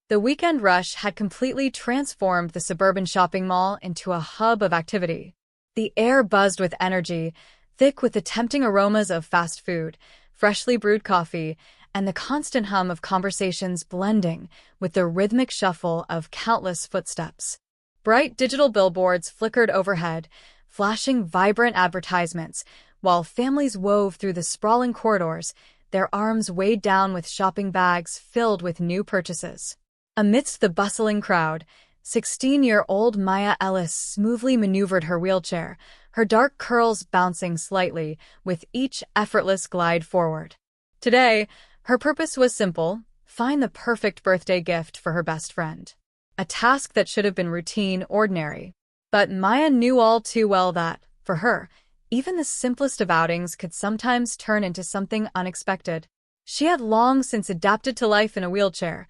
The weekend rush had completely transformed the suburban shopping mall into a hub of activity. The air buzzed with energy, thick with the tempting aromas of fast food, freshly brewed coffee, and the constant hum of conversations blending with the rhythmic shuffle of countless footsteps. Bright digital billboards flickered overhead, flashing vibrant advertisements, while families wove through the sprawling corridors, their arms weighed down with shopping bags filled with new purchases. Amidst the bustling crowd, 16-year-old Maya Ellis smoothly maneuvered her wheelchair, her dark curls bouncing slightly with each effortless glide forward. Today, her purpose was simple: find the perfect birthday gift for her best friend. A task that should have been routine, ordinary. But Maya knew all too well that, for her, even the simplest of outings could sometimes turn into something unexpected. She had long since adapted to life in a wheelchair,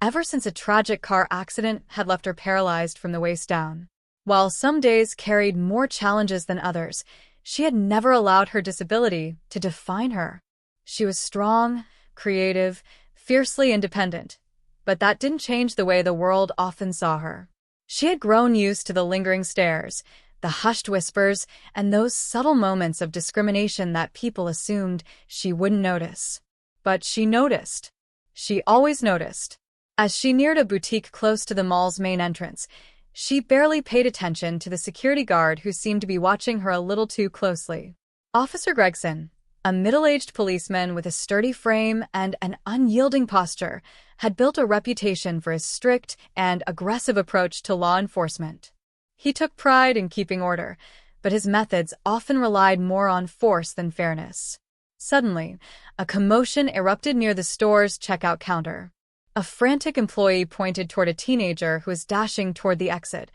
ever since a tragic car accident had left her paralyzed from the waist down. While some days carried more challenges than others, she had never allowed her disability to define her. She was strong, creative, fiercely independent, but that didn't change the way the world often saw her. She had grown used to the lingering stares, the hushed whispers, and those subtle moments of discrimination that people assumed she wouldn't notice. But she noticed. She always noticed. As she neared a boutique close to the mall's main entrance, she barely paid attention to the security guard who seemed to be watching her a little too closely. Officer Gregson, a middle-aged policeman with a sturdy frame and an unyielding posture, had built a reputation for his strict and aggressive approach to law enforcement. He took pride in keeping order, but his methods often relied more on force than fairness. Suddenly, a commotion erupted near the store's checkout counter. A frantic employee pointed toward a teenager who was dashing toward the exit,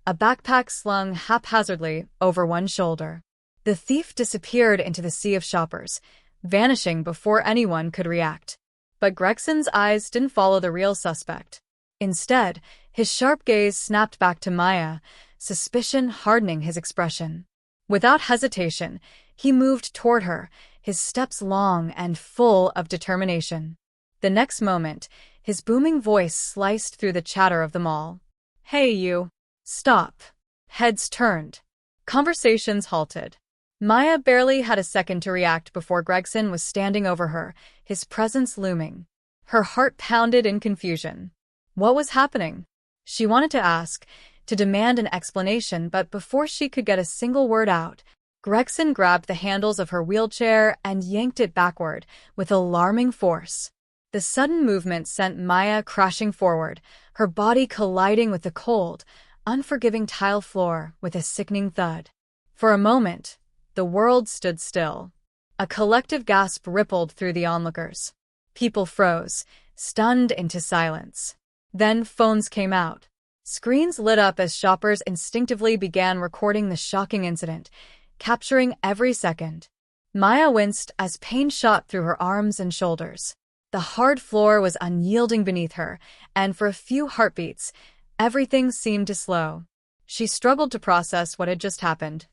a backpack slung haphazardly over one shoulder. The thief disappeared into the sea of shoppers, vanishing before anyone could react. But Gregson's eyes didn't follow the real suspect. Instead, his sharp gaze snapped back to Maya, suspicion hardening his expression. Without hesitation, he moved toward her, his steps long and full of determination. The next moment, his booming voice sliced through the chatter of the mall. "Hey, you! Stop!" Heads turned. Conversations halted. Maya barely had a second to react before Gregson was standing over her, his presence looming. Her heart pounded in confusion. What was happening? She wanted to ask, to demand an explanation, but before she could get a single word out, Gregson grabbed the handles of her wheelchair and yanked it backward with alarming force. The sudden movement sent Maya crashing forward, her body colliding with the cold, unforgiving tile floor with a sickening thud. For a moment, the world stood still. A collective gasp rippled through the onlookers. People froze, stunned into silence. Then phones came out. Screens lit up as shoppers instinctively began recording the shocking incident, capturing every second. Maya winced as pain shot through her arms and shoulders. The hard floor was unyielding beneath her, and for a few heartbeats, everything seemed to slow. She struggled to process what had just happened,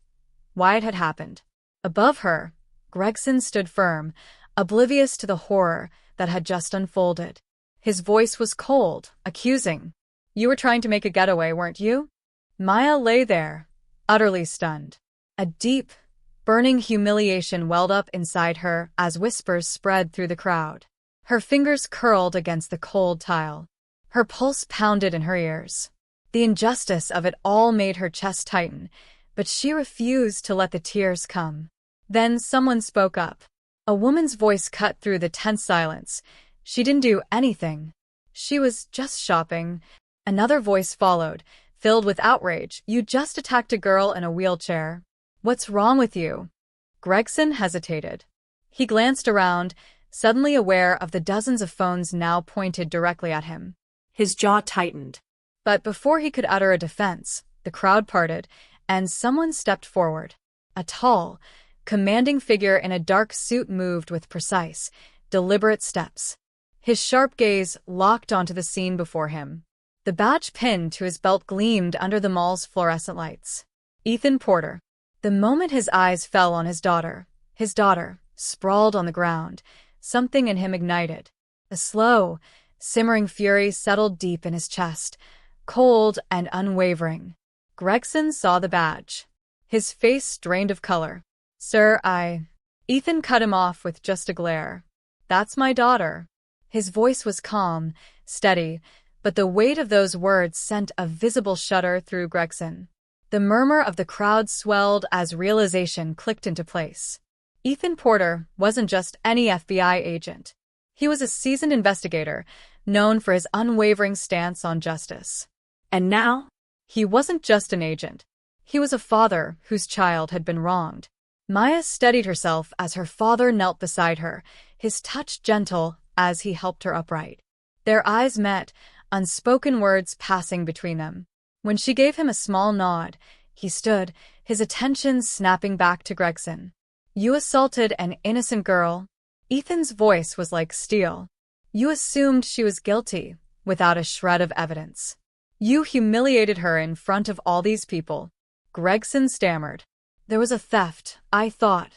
why it had happened. Above her, Gregson stood firm, oblivious to the horror that had just unfolded. His voice was cold, accusing. "You were trying to make a getaway, weren't you?" Maya lay there, utterly stunned. A deep, burning humiliation welled up inside her as whispers spread through the crowd. Her fingers curled against the cold tile. Her pulse pounded in her ears. The injustice of it all made her chest tighten, but she refused to let the tears come. Then someone spoke up. A woman's voice cut through the tense silence. She didn't do anything. She was just shopping. Another voice followed, filled with outrage. "You just attacked a girl in a wheelchair. What's wrong with you?" Gregson hesitated. He glanced around, suddenly aware of the dozens of phones now pointed directly at him. His jaw tightened. But before he could utter a defense, the crowd parted, and someone stepped forward. A tall, commanding figure in a dark suit moved with precise, deliberate steps. His sharp gaze locked onto the scene before him. The badge pinned to his belt gleamed under the mall's fluorescent lights. Ethan Porter. The moment his eyes fell on his daughter, sprawled on the ground, something in him ignited. A slow, Simmering fury settled deep in his chest, cold and unwavering. Gregson saw the badge. His face drained of color. "Sir, Ethan cut him off with just a glare. "That's my daughter." His voice was calm, steady, but the weight of those words sent a visible shudder through Gregson. The murmur of the crowd swelled as realization clicked into place. Ethan Porter wasn't just any FBI agent. He was a seasoned investigator, known for his unwavering stance on justice. And now, he wasn't just an agent. He was a father whose child had been wronged. Maya steadied herself as her father knelt beside her, his touch gentle as he helped her upright. Their eyes met, unspoken words passing between them. When she gave him a small nod, he stood, his attention snapping back to Gregson. "You assaulted an innocent girl." Ethan's voice was like steel. "You assumed she was guilty, without a shred of evidence. You humiliated her in front of all these people." Gregson stammered. "There was a theft, I thought."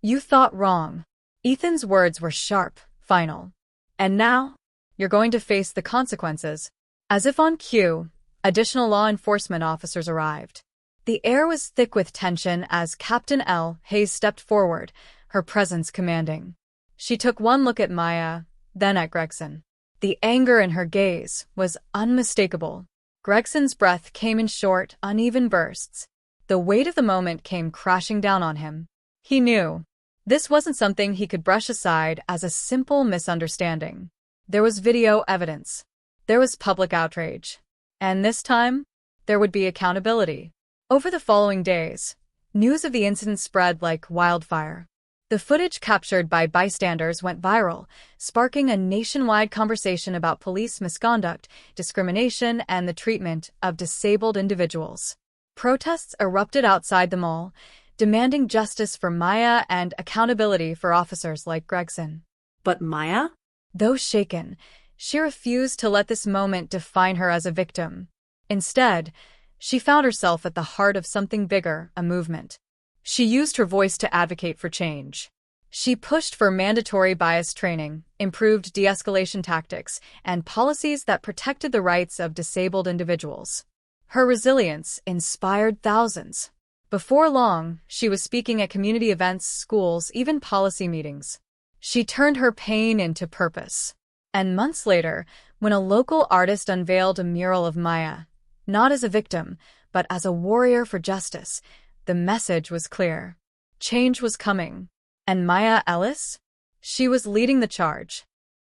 "You thought wrong." Ethan's words were sharp, final. "And now, you're going to face the consequences." As if on cue, additional law enforcement officers arrived. The air was thick with tension as Captain L. Hayes stepped forward, her presence commanding. She took one look at Maya, then at Gregson. The anger in her gaze was unmistakable. Gregson's breath came in short, uneven bursts. The weight of the moment came crashing down on him. He knew. This wasn't something he could brush aside as a simple misunderstanding. There was video evidence. There was public outrage. And this time, there would be accountability. Over the following days, news of the incident spread like wildfire. The footage captured by bystanders went viral, sparking a nationwide conversation about police misconduct, discrimination, and the treatment of disabled individuals. Protests erupted outside the mall, demanding justice for Maya and accountability for officers like Gregson. But Maya? Though shaken, she refused to let this moment define her as a victim. Instead, she found herself at the heart of something bigger, a movement. She used her voice to advocate for change. She pushed for mandatory bias training, improved de-escalation tactics, and policies that protected the rights of disabled individuals. Her resilience inspired thousands. Before long, she was speaking at community events, schools, even policy meetings. She turned her pain into purpose. And months later, when a local artist unveiled a mural of Maya, not as a victim, but as a warrior for justice, the message was clear. Change was coming. And Maya Ellis? She was leading the charge.